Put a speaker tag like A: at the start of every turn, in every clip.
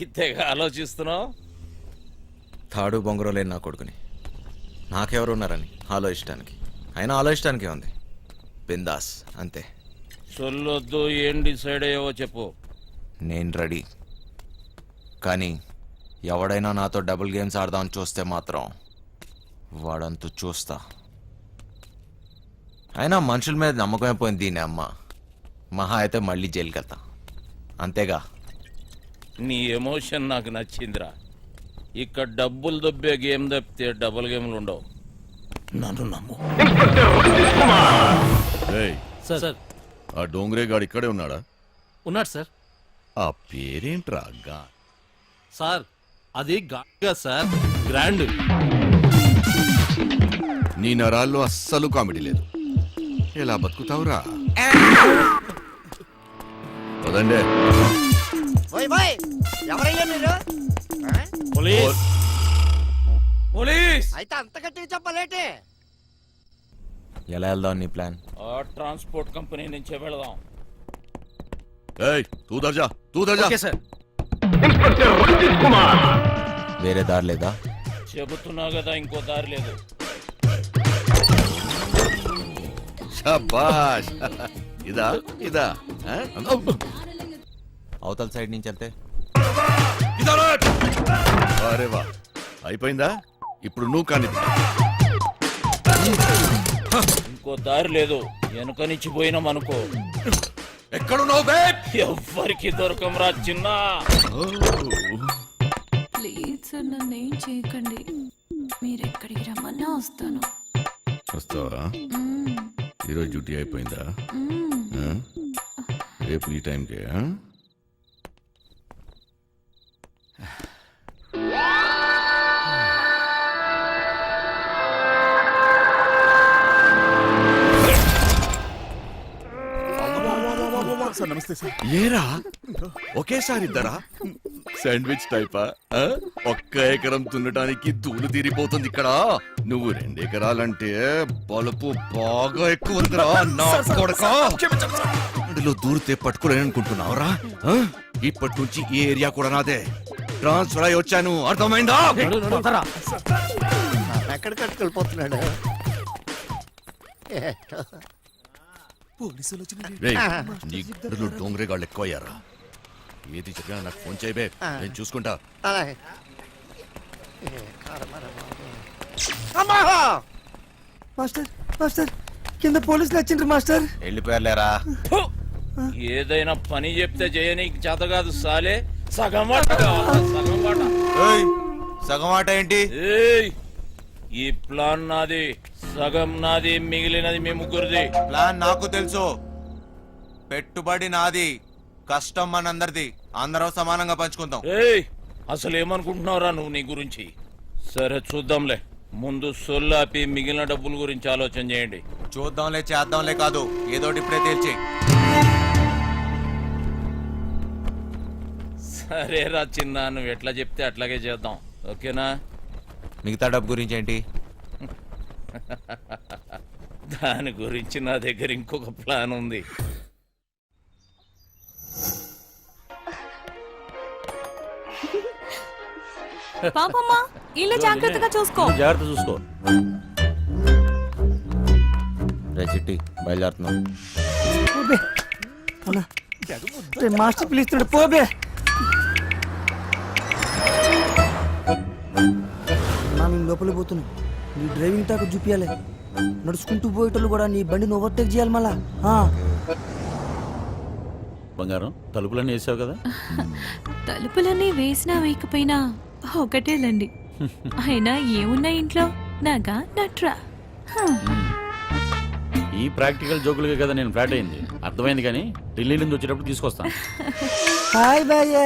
A: ఏంటి తెగ ఆలోచిస్తున్నావు?
B: తాడు బొంగరం లేని నా కొడుకుని నాకెవరు ఉన్నారని ఆలోచించడానికి, అయినా ఆలోచించడానికే ఉంది. బిందాస్ అంతే.
A: సొల్లొద్దు, ఏం డిసైడ్ అయ్యావో చెప్పు.
B: నేను రెడీ, కానీ ఎవడైనా నాతో డబుల్ గేమ్స్ ఆడదామని చూస్తే మాత్రం వాడంతూ చూస్తా. అయినా మనుషుల మీద నమ్మకమే పోయింది దీని అమ్మ. మహా అయితే మళ్ళీ జైలుకి వెళ్తా, అంతేగా.
A: నీ ఎమోషన్ నాకు నచ్చిందిరా. ఇక్కడ డబ్బులు దొబ్బే గేమ్ తప్పితే డబుల్ గేమ్లు ఉండవు, నన్ను నమ్ము.
C: సార్,
D: ఆ డోంగ్రే గాడు ఇక్కడే ఉన్నాడా?
C: ఉన్నాడు సార్.
D: ఆ పేరేంట్రా?
C: సార్ అది గా సార్, గ్రాండ్.
D: నీ నరాల్లో అస్సలు కామెడీ లేదు. ఎలా బతుకుతావురా? వదండే.
E: ఎవరయ్యా మీరు?
A: Police police.
E: అయితే అంత గట్టిగా చెప్పలేటే?
B: ఎలా వెళ్దాం నీ ప్లాన్?
A: ఆ ట్రాన్స్పోర్ట్ కంపెనీ నుంచే వెళదాం.
D: ఏయ్, తూ దర్జా, తూ దర్జా.
C: Okay sir.
B: వేరే దారి లేదా?
A: చెబుతున్నా కదా, ఇంకో దారి లేదు.
D: శభాష్. ఇదా ఇదా? ఆ?
B: అవతల సైడ్ నుంచి వెళ్తే
D: అరే వా, అయిపోయిందా? ఇప్పుడు నువ్వు కానీ
A: ఇంకో దారి లేదు. వెనుక నుంచి పోయినాం అనుకో,
D: ఎక్కడున్నావు బే?
A: ఎవ్వరికి దొరకంరా చిన్న.
F: ప్లీజ్ సార్, నన్ను ఏం చేయకండి. మీరు ఎక్కడికి రమ్మన్నా వస్తాను.
D: వస్తావా? ఈరోజు డ్యూటీ అయిపోయిందా? ఆ? రేపు ఈ టైంకే? ఏరా ఒకేసారి ఇద్దరా? శాండ్విచ్ టైపా? ఒక్క ఎకరం తున్నడానికి ధూళి తీరిపోతుంది ఇక్కడ. నువ్వు 2 ఎకరాలంటే బలుపు బాగా ఎక్కువ ఉందిరా నా కొడకా. అందులో దూరితే పట్టుకోలేననుకుంటున్నావురా? ఇప్పటి నుంచి ఈ ఏరియా కూడా నాదే. ట్రాన్స్ఫర్ అయి వచ్చాను, అర్థమైందా?
E: ఎక్కడికి వెళ్ళిపోతున్నాడు?
D: రేయ్, నీ గుడ్డలో డోంగ్రే గాళ్ళు ఎక్కువయ్యారా? ఏది చెప్పినా నాకు ఫోన్ చేయబే, నేను చూసుకుంటా.
E: అలాగే. మాస్టర్ మాస్టర్, కింద పోలీసులు వచ్చిండ్రు మాస్టర్.
B: వెళ్ళిపోయారులేరా.
A: ఏదైనా పని చెప్తే చేయనీకి చేత కాదు సాలే. సగం వాట కావాలా? సగం వాట.
B: సగం ఆట ఏంటి?
A: ఏయ్, ఈ ప్లాన్ నాది, సగం నాది, మిగిలినది మీ ముగ్గురిది.
B: ప్లాన్ నాకు తెలుసు. పెట్టుబడి నాది, కష్టం మనందరిది. అందరం సమానంగా పంచుకుందాం.
A: ఏయ్, అసలు ఏమనుకుంటున్నావురా నువ్వు నీ గురించి? సరే చూద్దాంలే, ముందు సొల్లాపి మిగిలిన డబ్బుల గురించి ఆలోచన చేయండి.
B: చూద్దాంలే చేద్దాంలే కాదు, ఏదోటి ఇప్పుడే తేల్చి.
A: సరేరా చిన్న, నువ్వు ఎట్లా చెప్తే అట్లాగే చేద్దాం, ఓకేనా?
B: మిగతా డబ్బు గురించి ఏంటి?
A: దాని గురించి నా దగ్గర ఇంకొక ప్లాన్ ఉంది.
F: పాపమ్మా, ఇల్లు జాగ్రత్తగా చూసుకో.
C: జాగ్రత్త చూసుకో.
B: రే చిట్టి, బయలుదేరుతున్నాం.
E: మాస్టర్ పిలుస్తున్నాడు, పోబే. మేము లోపలికి పోతున్నాం. నీ డ్రైవింగ్ టాక్ చూపించాలి. నడుచుకుంటూ పోయేటోళ్ళు కూడా నీ బండిని ఓవర్టేక్ చేయాలి మళ్ళా.
C: బంగారం, తలుపులన్నీ వేసావు కదా?
F: తలుపులన్నీ వేసినా వేయకపోయినా ఒకటేలండి. అయినా ఏమున్నా ఇంట్లో? నాగా నట్రా.
C: ఈ ప్రాక్టికల్ జోకులుగా కదా నేను ఫ్లాట్ అయింది. అర్థమైంది, కానీ ఢిల్లీ నుంచి వచ్చేటప్పుడు తీసుకొస్తాను.
E: హాయ్ భయ్య,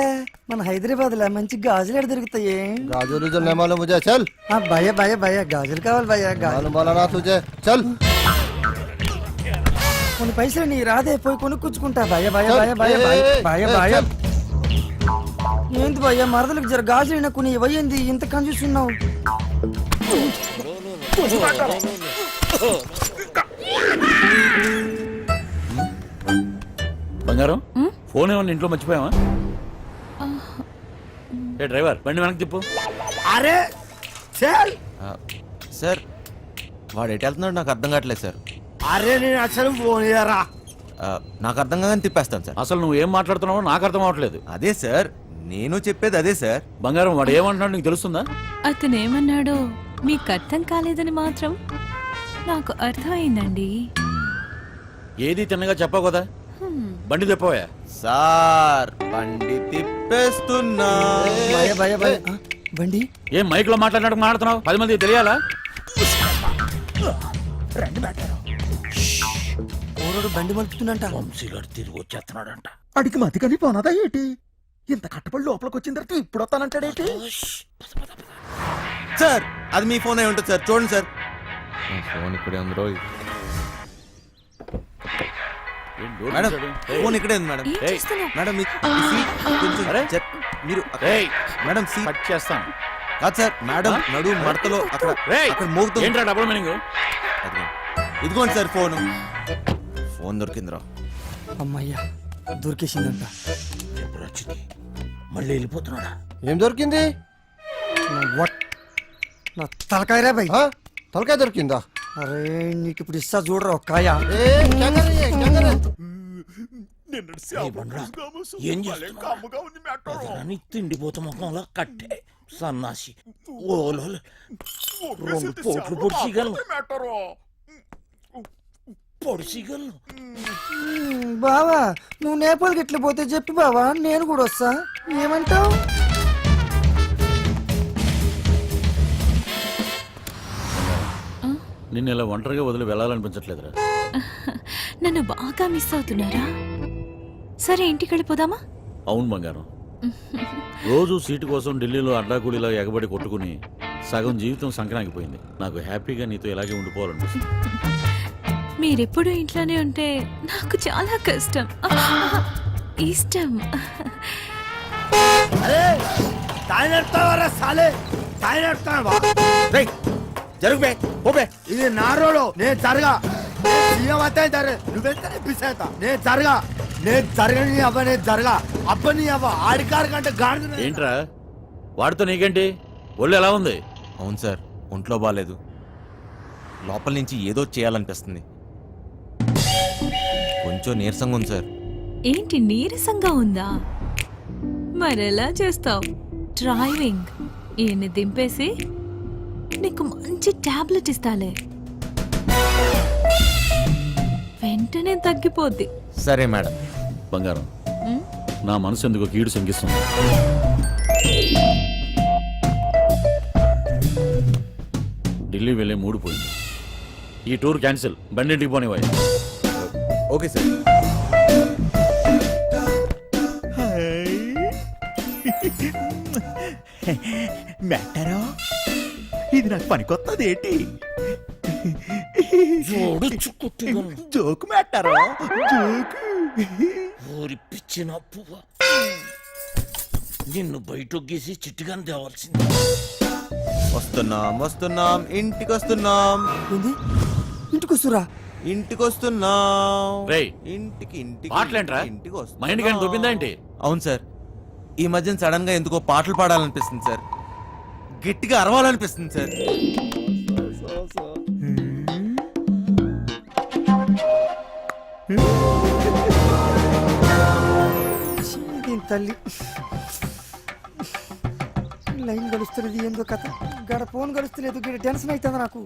E: మన హైదరాబాద్ లో మంచి గాజులు ఎక్కడ దొరుకుతాయి?
G: गाजर उजर नहीं मालूम मुझे, चल।
E: భయ్య భయ్య భయ్య గాజులు కావాలి భయ్య.
G: मालूम वाला ना तुझे, चल।
E: కొన్ని పైసలు నీ రాదే, పోయి కొనుక్కుంటా. భయ్య భయ్య భయ్య భయ్య భయ్య భయ్య. ఏంటి భయ్య, మరదలకు జర గాజులు కొన్ని ఇవ్వయింది, ఇంత కన్ఫ్యూస్తున్నావు?
C: బంగారం, ఫోన్ ఏమన్నా ఇంట్లో మర్చిపోయావా? ఏ డ్రైవర్ బండి వెనక్కి తిప్పు.
E: అరే చల్.
B: సార్ వాడు ఎటు వెళ్తున్నాడు నాకు అర్థం కావట్లేదు సార్.
E: అరే నేను అసలు ఫోన్ చేయరా.
B: నాకు అర్థం కాగానే తిప్పేస్తాను సార్.
C: అసలు నువ్వు ఏం మాట్లాడుతున్నావో నాకు అర్థం అవ్వట్లేదు.
B: అదే సార్ నేను చెప్పేది అదే సార్.
C: బంగారం వాడు ఏమంటున్నాడు నీకు తెలుస్తుందా?
F: అతను ఏమన్నాడో మీకు అర్థం కాలేదని మాత్రం నాకు అర్థమైందండి.
C: ఏది తిన్నగా చెప్పావు కదా. బండి తిప్పవా?
B: సార్ బండి తిప్పేస్తున్నా.
E: భయ భయ భయ బండి
C: ఏం మైక్ లో మాట్లాడినట్టు మాట్లాడుతున్నావు? 10 మందికి తెలియాలా?
E: ఓరోడు బండి మలుపుతుందంట.
A: వంశీగాడు తిరిగి వచ్చేస్తున్నాడంట.
H: అడిగి మతి కానీ పోనదా ఏంటి? ఇంత కట్టుబడి లోపలికి వచ్చిన తర్వాత ఇప్పుడు వస్తానంటాడేంటి?
B: సార్ అది మీ ఫోన్ అయి ఉంటుంది సార్, చూడండి సార్. ఫోన్ ఇక్కడే ఉంది రోయ్.
C: ఏం డోర్
B: మేడం
C: తీశాడు?
B: ఫోన్ ఇక్కడే ఉంది మేడం.
F: ఏం చేస్తున్నావు?
B: మేడం మీ సీట్ కొంచెం
C: అరే.
B: మీరు
C: ఏయ్,
B: మేడం సీట్
C: కట్ చేస్తాను.
B: కాదు సార్, మేడం నడు మడతలో అక్కడ
C: ఏయ్,
B: అక్కడ మోగుతుంది.
C: ఏంట్రా డబుల్ మీనింగ్?
B: ఇదిగోండి సార్ ఫోన్. ఫోన్ దొరికిందిరా.
E: అమ్మయ్యా దొరికేసిందంట.
A: ఎప్పుడు వచ్చింది? మళ్ళీ వెళ్ళిపోతున్నాడా?
G: ఏం దొరికింది?
E: నా తలకాయరా భయ్.
G: ఆ? తలకాయ దొరికిందా?
E: అరే నీకు ఇప్పుడు ఇస్తా చూడరా ఒక కాయ.
G: ఏ కంగారు ఏ, కంగారు.
A: ఏం చేస్తున్నావు? తిండిపోత ముఖంలో కట్టే సన్నాసి. ఓలో 2 కోట్లు పొడిచిగలను. పొడిచిగలను.
E: బావా నువ్వు నేపాల్కి ఎట్లా పోతే చెప్పి బావా, నేను కూడా వస్తా. ఏమంటావు?
C: నిన్ను ఇలా ఒంటరిగా వదిలి వెళ్ళాలనిపించట్లేదురా.
F: నన్ను బాగా మిస్ అవుతున్నారా? సరే ఇంటికి వెళ్ళిపోదామా?
C: అవును బంగారం, రోజు సీటు కోసం ఢిల్లీలో అడ్డాకూలీలో ఎగబడి కొట్టుకుని సగం జీవితం సంక్రాంతిపోయింది. నాకు హ్యాపీగా నీతో ఇలాగే ఉండిపోవాలనిపిస్తుంది.
F: మీరెప్పుడు ఇంట్లోనే ఉంటే నాకు చాలా కష్టం. ఇష్టం.
E: ఇది నా రోడ్, నేను జరగా. సీఎం అవుతాయి జరగ. నువ్వెంత పిసేతా నేను జరగా. నేను జరగని అవ్వ, నేను జరగా. అబ్బని అవ్వ ఆడికారు కంటే గాడి.
C: ఏంట్రా వాడితో నీకేంటి? ఒళ్ళు ఎలా ఉంది?
B: అవును సార్, ఒంట్లో బాగాలేదు. లోపల నుంచి ఏదో చేయాలనిపిస్తుంది. కొంచెం నీరసంగా ఉంది సార్.
F: ఏంటి నీరసంగా ఉందా? మరెలా చేస్తావు? డ్రైవింగ్ ఈయన్ని దింపేసి నీకు మంచి టాబ్లెట్ ఇస్తాలే, వెంటనే తగ్గిపోద్ది.
B: సరే మేడం.
C: బంగారం, నా మనసు ఎందుకో కీడు శంకిస్తుంది. ఢిల్లీ వెళ్ళే మూడు పోయింది. ఈ టూర్ క్యాన్సిల్. బండింటికి పోనివ్వాలి.
B: Okay sir.
H: మెట్టారో ఇది నాకు పనికొత్తది ఏంటి? జోకు మెట్టారో జోకు.
A: ఊరి పిచ్చిన పువ్వ, నిన్ను బయటొగ్గేసి చిట్టుగాని తేవాల్సింది.
B: వస్తున్నాం వస్తున్నాం, ఇంటికి వస్తున్నాం.
E: ఏంది ఇంటికి వస్తురా?
B: ఇంటికి వస్తున్నాం.
C: రేయ్,
B: ఇంటికి ఇంటికి
C: పాటలేంట్రా?
B: ఇంటికి వస్తున్నాం.
C: మైండ్ కానీ దొబ్బిందా ఏంటి?
B: అవును సార్, ఈ మధ్యన సడన్ గా ఎందుకో పాటలు పాడాలనిపిస్తుంది సార్. గట్టిగా అరవాలనిపిస్తుంది సార్.
E: దీని తల్లి లైన్ గడుస్తున్నది ఏందో కథ. గడ ఫోన్ గడుస్తలేదు, గడ టెన్షన్ అవుతుంది నాకు.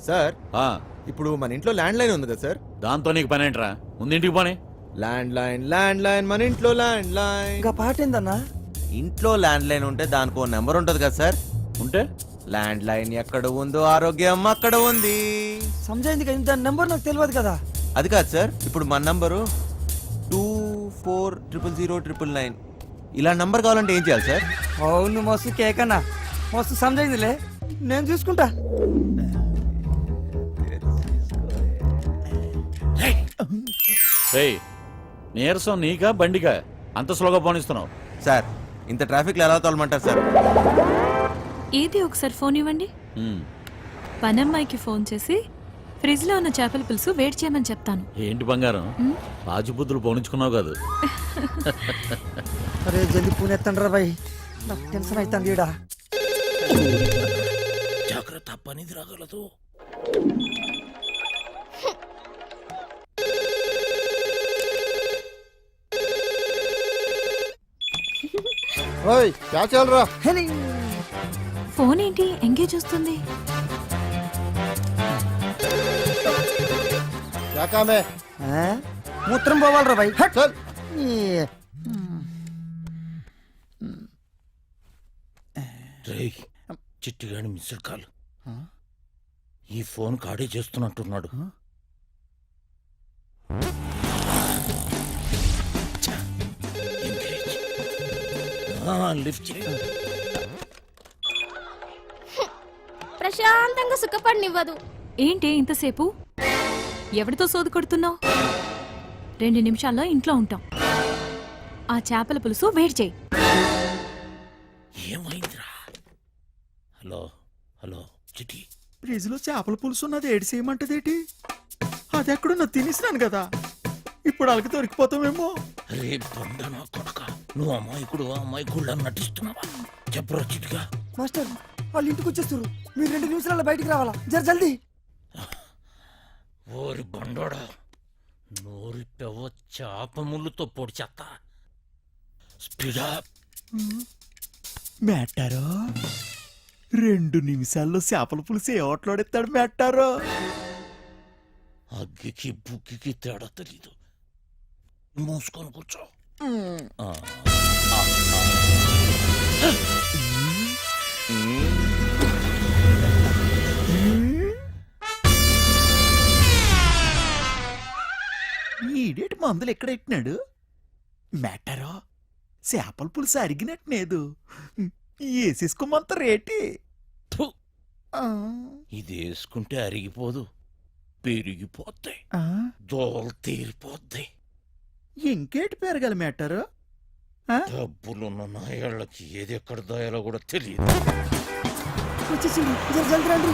B: సార్
C: ఆ,
B: ఇప్పుడు మన ఇంట్లో ల్యాండ్ లైన్ ఉంది కదా సార్.
C: దాంతో నీకు పని ఏంట్రా? ముందు ఇంటికి పోనీ.
B: ల్యాండ్ లైన్ మన ఇంట్లో ల్యాండ్ లైన్.
E: ఇంకా పాట ఏందన్నా?
B: ఇంట్లో ల్యాండ్ లైన్ ఉంటే దానికి ఓ నెంబర్ ఉంటుంది కదా సార్.
C: ఉంటే
B: ల్యాండ్ లైన్ ఎక్కడ ఉందో ఆరోగ్యం అక్కడ ఉంది.
E: సమజైంది కానీ దాని నెంబర్ నాకు తెలియదు కదా.
B: అది కాదు సార్, ఇప్పుడు మన నంబరు 24000999. ఇలా నంబర్ కావాలంటే ఏం చేయాలి సార్?
E: అవును మస్తు కేకన్నా, మస్తు సమజైందిలే, నేను చూసుకుంటా.
C: రేయ్, నీరసం నీకా బండికా? అంత స్లోగా పోనిస్తున్నావు?
B: సార్ ఇంత ట్రాఫిక్లో ఎలా తోలమంటారు సార్?
F: ఏది ఒకసారి ఫోన్ ఇవ్వండి. పనమ్మాయికి ఫోన్ చేసి ఫ్రిడ్జ్ లో ఉన్న చేపల పులుసు వేడి చేయమని చెప్తాను.
C: ఏంటి బంగారం, రాజుబుద్ధులు పోనించుకున్నావు కాదు?
E: అరే జల్ది పూణెత్తండి రా బాయ్. నాకు టెన్షన్ అవుతుంది ఈడ.
A: జాగ్రత్త, పనిది రాగలదు.
G: ఓయ్ క్యా చల్ రా
E: హెలి.
F: ఫోన్ ఏంటి ఎంగేజ్ వస్తుంది?
G: క్యా కామ్ హై
E: ఆ? మూత్రం పోవాలరా భయ్. హట్.
G: చల్
E: ఈ,
A: రేయ్, చిట్టిగాడి మిస్డ్ కాల్. ఈ ఫోన్ కాడే చేస్తున్నట్టున్నాడు. ఛ, ఎంగేజ్. లిఫ్ట్ చేయి.
I: ప్రశాంతంగా సుఖపడినివ్వదు.
F: ఏంటి ఇంతసేపు? ఎవరితో సోదు కొడుతున్నావు? 2 నిమిషాల్లో ఇంట్లో ఉంటాం. ఆ చేపల పులుసు వేడి చేయి.
A: ఏమైందిరా? హలో హలో చిట్టి.
H: ఫ్రిడ్జ్ లో చేపల పులుసు ఉన్నది ఏడు చేయమంటదేటి? అది ఎక్కడున్నా తినేసినాను కదా, ఇప్పుడు వాళ్ళకి దొరికిపోతామేమో.
A: రే బండ నా కొడక, నువ్వు అమ్మాయికుడు నటిస్తున్నావా? చెప్పరా చిట్టిగా.
E: మాస్టర్ వాళ్ళు ఇంటికి వచ్చేస్తారు. మీరు 2 నిమిషాలలో బయటికి రావాలా, జల్దీ.
A: ఓరి బండోడా, నోరి పెవ చేప ముళ్ళుతో పొడి చెత్త. స్పీడా.
H: మేటారో 2 నిమిషాల్లో చేపల పులుసు ఏ ఓట్లాడెత్తాడు మేటారో.
A: అగ్గికి బుగ్గికి తేడా తెలీదు. మూసుకొని కూర్చో.
H: ఈడేటి మందులు ఎక్కడెట్టినాడు మేటారో? చేపల పులుసు అరిగినట్లేదు, వేసేసుకోమంత రేటి.
A: ఫు, ఇది వేసుకుంటే అరిగిపోదు, పెరిగిపోతాయి. దోలు తీరిపోద్ది.
H: ఇంకేటి పెరగాలి మేటారో?
A: డబ్బులున్న నాయాళ్ళకి ఏది ఎక్కడ దాయాలో కూడా తెలియదు.
E: వచ్చేసింది, జల్దీ రండి.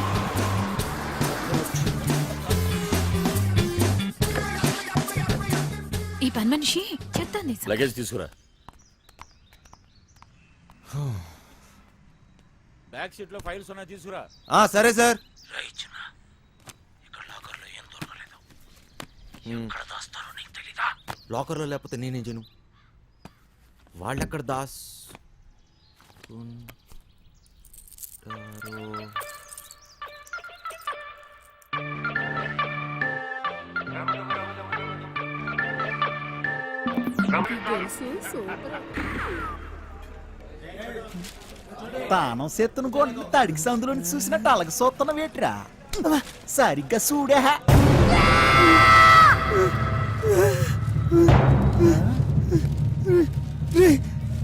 F: ఈ పని మనిషి చెత్తాన్ని
C: లగేజ్ తీసుకురా. బ్యాక్ సీట్ లో ఫైల్స్ ఉన్నాయి, తీసుకురా.
B: సరే సార్.
A: రైచన, ఇక్కడ లాకర్లో ఏం దొరకలేదు. ఎక్కడ దాస్తారో నీకు తెలీదా?
B: లాకర్లో లేకపోతే నేనేం చేయను? వాళ్ళెక్కడ దాస్
H: తానం సెత్తును కొట్టి తడికి సందులో చూసినట్టు అలాగ సొత్తన వేట్రా. సరిగ్గా చూడే.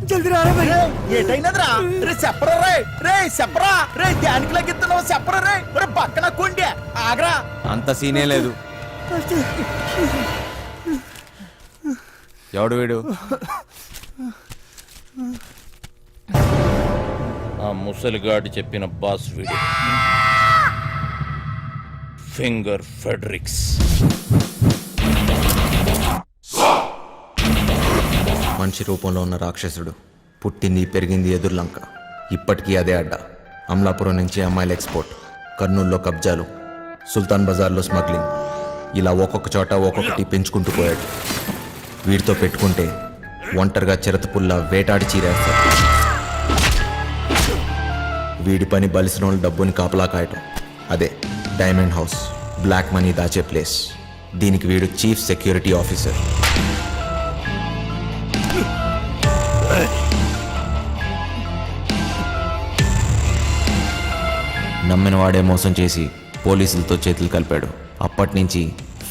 E: జల్దీ రారా భయ్.
H: ఏటైనదిరా? రే చెప్పరా రే, రే చెప్పరా రే, దానికి లగిస్తున్నావు చెప్పరా రే. రే పక్కన కొండే ఆగరా.
B: అంత సీనే లేదు. ఎవడు వీడు?
A: ఆ ముసలిగాడి చెప్పిన బాస్ వీడు. Finger Fredricks.
B: మనిషి రూపంలో ఉన్న రాక్షసుడు. పుట్టింది పెరిగింది ఎదుర్లంక. ఇప్పటికీ అదే అడ్డ. అమలాపురం నుంచి అమ్మాయిల ఎక్స్పోర్ట్, కర్నూలులో కబ్జాలు, సుల్తాన్ బజార్లో స్మగ్లింగ్, ఇలా ఒక్కొక్క చోట ఒక్కొక్కటి పెంచుకుంటూ పోయాడు. వీడితో పెట్టుకుంటే ఒంటరిగా చిరతపుల్లా వేటాడి చీరేస్తాడు. వీడి పని బలిసిన వాళ్ళ డబ్బుని కాపలా కాయటం. అదే డైమండ్ హౌస్, బ్లాక్ మనీ దాచే ప్లేస్. దీనికి వీడు చీఫ్ సెక్యూరిటీ ఆఫీసర్. నమ్మిన వాడే మోసం చేసి పోలీసులతో చేతులు కలిపాడు. అప్పటి నుంచి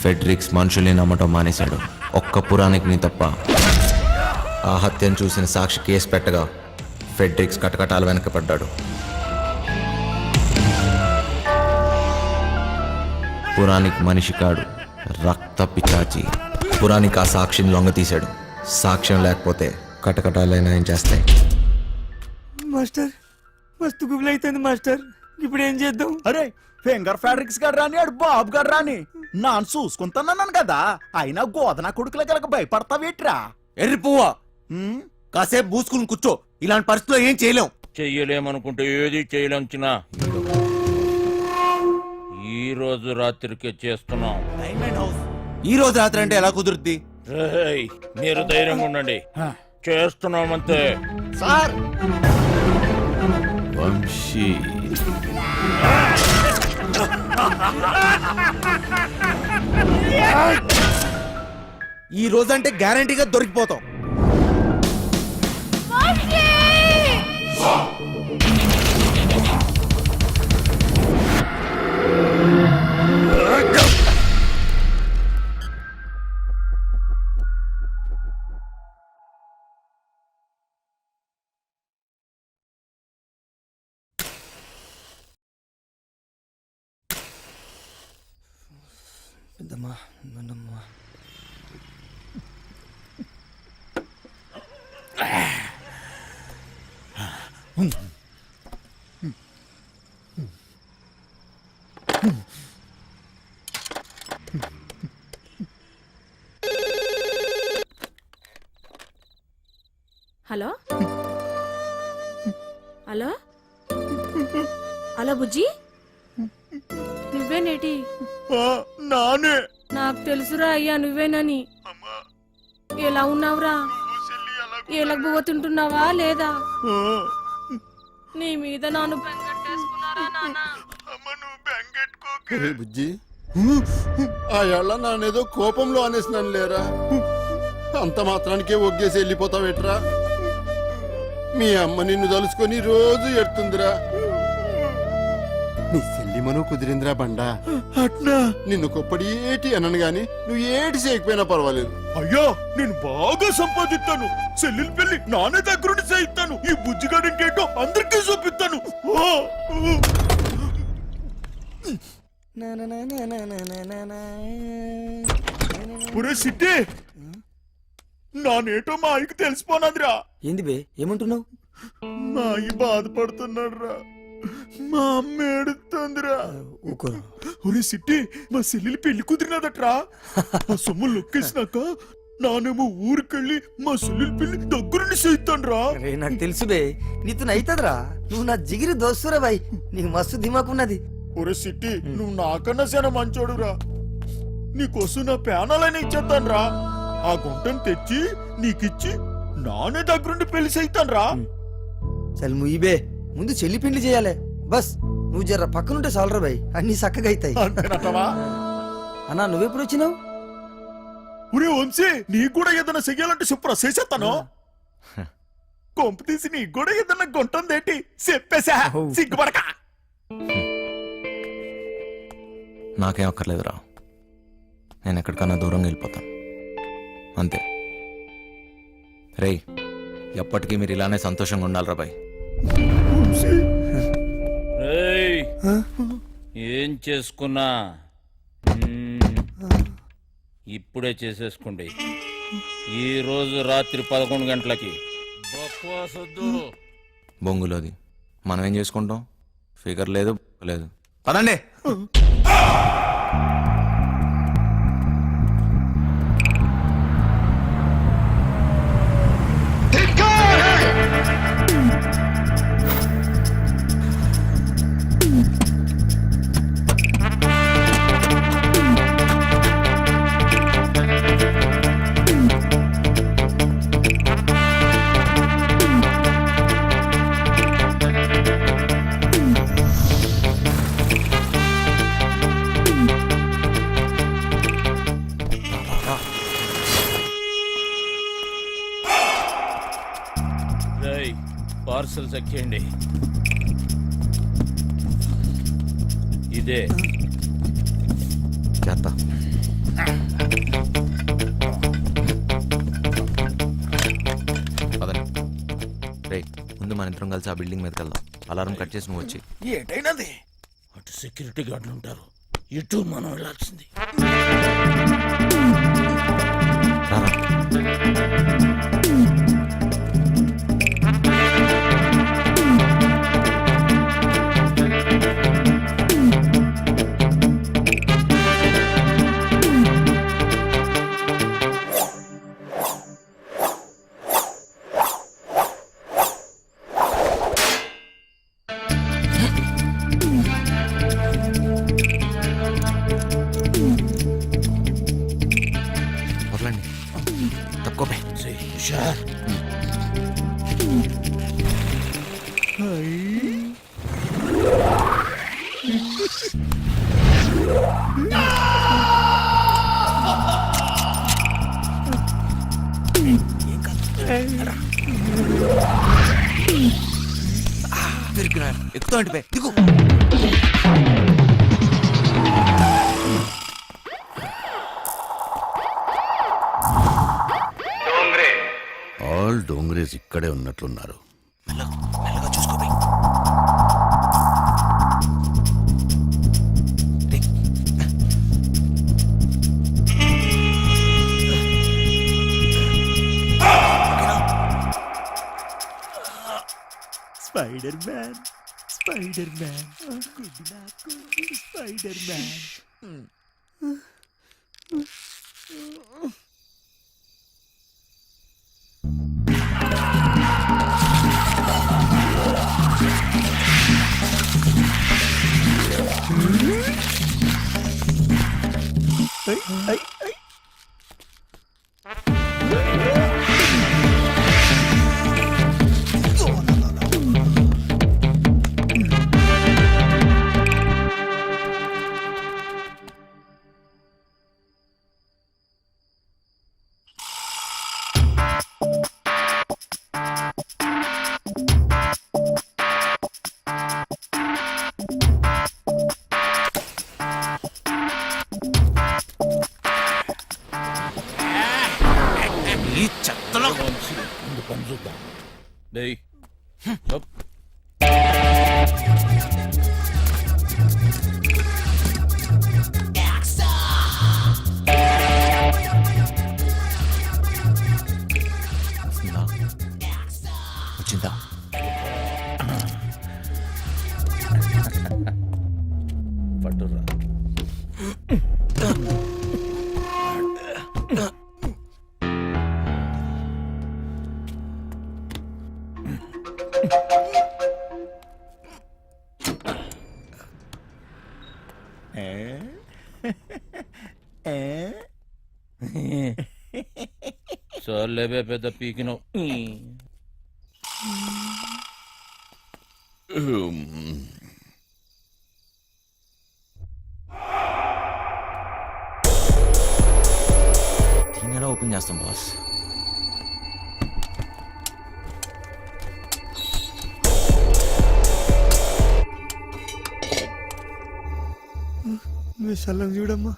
B: ఫెడ్రిక్స్ మనుషుల్ని నమ్మటం మానేశాడు. ఒక్క పురాణికిని తప్ప. ఆ హత్యను చూసిన సాక్షి కేసు పెట్టగా ఫెడ్రిక్స్ కటకటాలు వెనకపడ్డాడు. పురాణిక్ మనిషి కాడు, రక్త పిచాచి. పురాణిక్ ఆ సాక్షిని లొంగ తీశాడు. సాక్ష్యం లేకపోతే కటకటాలైనా ఏం చేస్తాయి?
E: మాస్టర్ మస్తు గుబులు అవుతుంది మాస్టర్, ఇప్పుడు ఏం చేద్దాం?
H: అరే ఫింగర్ ఫ్యాడ్రిక్స్ గారు రాని, ఆడు బాబు గారు రాని, నాన్న చూసుకుంటానన్నాను కదా. అయినా గోదన కొడుకుల కనుక భయపడతావేట్రా?
B: ఎర్రి పువ్వా, కాసేపు పూసుకుని కూర్చో. ఇలాంటి పరిస్థితుల్లో ఏం చేయలేం.
A: చెయ్యలేమనుకుంటే ఏది చేయలేంచినా ఈ రోజు రాత్రికే చేస్తున్నాం.
B: ఈ రోజు రాత్రి అంటే ఎలా కుదురుద్ది?
A: రేయ్, మీరు ధైర్యంగా ఉండండి, చేస్తున్నామంతే.
G: సార్
D: వంశీ
B: ఈ రోజు అంటే గ్యారంటీగా దొరికిపోతాం.
E: పెద్దమ్మా, నాన్నమ్మా.
I: హలో హలో హలో బుజ్జి, నువ్వేనేటి?
H: నానే.
I: నాకు తెలుసురా అయ్యా నువ్వేనని. ఎలా ఉన్నావురా? ఎలగబోతుంటున్నావా లేదా? నీ మీద నాను బెంగట్టేసుకున్నారా నాన్న?
G: ఒరే బుజ్జి, ఆ ఏళ్ళ నానేదో కోపంలో అనేసినాను లేరా. అంత మాత్రానికే ఒగ్గేసి వెళ్ళిపోతావేట్రా? మీ అమ్మ నిన్ను తలుసుకొని రోజు ఎడుతుందిరా. నీ సెల్లిమను కుదిరిందిరా బండా.
H: అట్నా?
G: నిన్ను కొప్పడి ఏటి అనను గాని నువ్వు ఏటి చేయకపోయినా పర్వాలేదు.
H: అయ్యో, నేను బాగా సంపాదిస్తాను. చెల్లెలు పెళ్లి నానే దగ్గరుండి చేయిస్తాను. ఈ బుజ్జిగాడింటేటో అందరికీ చూపిస్తాను. ఒరే సిట్టి, నానేటో మా ఆయనకి తెలిసిపోనాదిరా.
E: ఏంది బే, ఏమంటున్నావు?
H: మా అయ్య బాధపడుతున్నాడు రా. మా అమ్మ ఏడుతుందిరా.
E: ఊకో.
H: ఒరే సిట్టి, మా చెల్లెలి పెళ్లి కుదిరినదట్రా. ఆ సొమ్ము లొక్కేసినాక నానేమో ఊరికెళ్ళి మా చెల్లెలి పెళ్లి దగ్గరుండి చేయిస్తాను రా.
E: అరే నాకు తెలుసు బే, నీతో అయితదిరా. నువ్వు నా జిగిరి దోస్తురా బాయ్, నీకు మస్తు దిమాకున్నది.
H: ఒరే సిట్టి, నువ్వు నాకన్నా చాలా మంచోడురా. నీకోసం నా ప్యానాలని ఇచ్చేస్తాను రా. ఆ గుంటను తెచ్చి నీకిచ్చి నానే దగ్గరుండి పెళ్లి చేయిస్తాను రా.
E: చల్ ముయ్యబే, ముందు చెల్లి పిండి చేయాలి. బస్ నువ్వు జర పక్కనుంటే చాలరా బాయ్, అన్ని చక్కగా అవుతాయి.
H: అంతేనటవా?
E: అన్నా నువ్వెప్పుడు వచ్చినావు?
H: ఒరే వంశీ, నీకు కూడా ఏదైనా చెయ్యాలంటే చెప్పురా, చేసేస్తాను. కొంపు తీసి నీకు కూడా ఏదైనా గుంటుందేంటి చెప్పేసా, సిగ్గుపడక.
B: నాకేం అక్కర్లేదురా. నేను ఎక్కడికన్నా దూరంగా వెళ్ళిపోతాను అంతే. రేయ్, ఎప్పటికీ మీరు ఇలానే సంతోషంగా ఉండాలిరా బాయ్.
A: రేయ్, ఏం చేసుకున్నా ఇప్పుడే చేసేసుకోండి. ఈ రోజు రాత్రి 11 గంటలకి బక్వాసొద్దు.
B: బొంగులోది మనం ఏం చేసుకుంటాం? ఫిగర్ లేదు లేదు. పదండి.
A: రేయ్, పార్సల్ చెక్కేయండి. ఇదే
B: చేస్తా. పదండి. రేయ్, ముందు మన ఇద్దరం కలిసి ఆ బిల్డింగ్ మీదకి వెళ్దాం. అలారం కట్ చేసి నువ్వు వచ్చి.
H: ఏటైనది?
A: అటు సెక్యూరిటీ గార్డులు ఉంటారు, ఇటు మనం వెళ్ళాల్సింది.
B: రారా. ఎక్కుతా అంటే దిగు.
D: ఆల్ డోంగ్రేజ్ ఇక్కడే ఉన్నట్లున్నారు.
B: మెల్లగా చూసుకో బే.
H: Spider Man Spider Man good నాకు స్పైడర్ మ్యాన్.
B: ఈ చెత్తలో
A: ముందు పని చూద్దాం. డేయ్ అప్.
B: వచ్చిందా?
A: పట్టురా. చాలేబే పెద్ద పీకినావు.
B: దీన్ని ఎలా ఓపెన్ చేస్తాం బాస్?
H: చల్లం చూడమ్మా.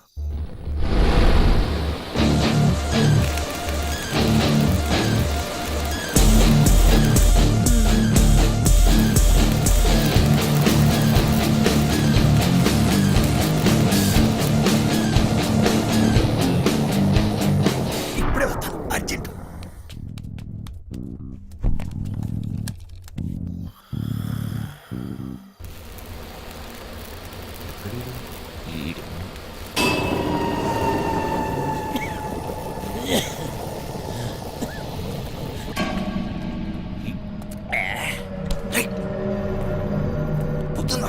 B: ఇప్పుడే వస్తాను, అర్జెంట్. పొద్దున్నా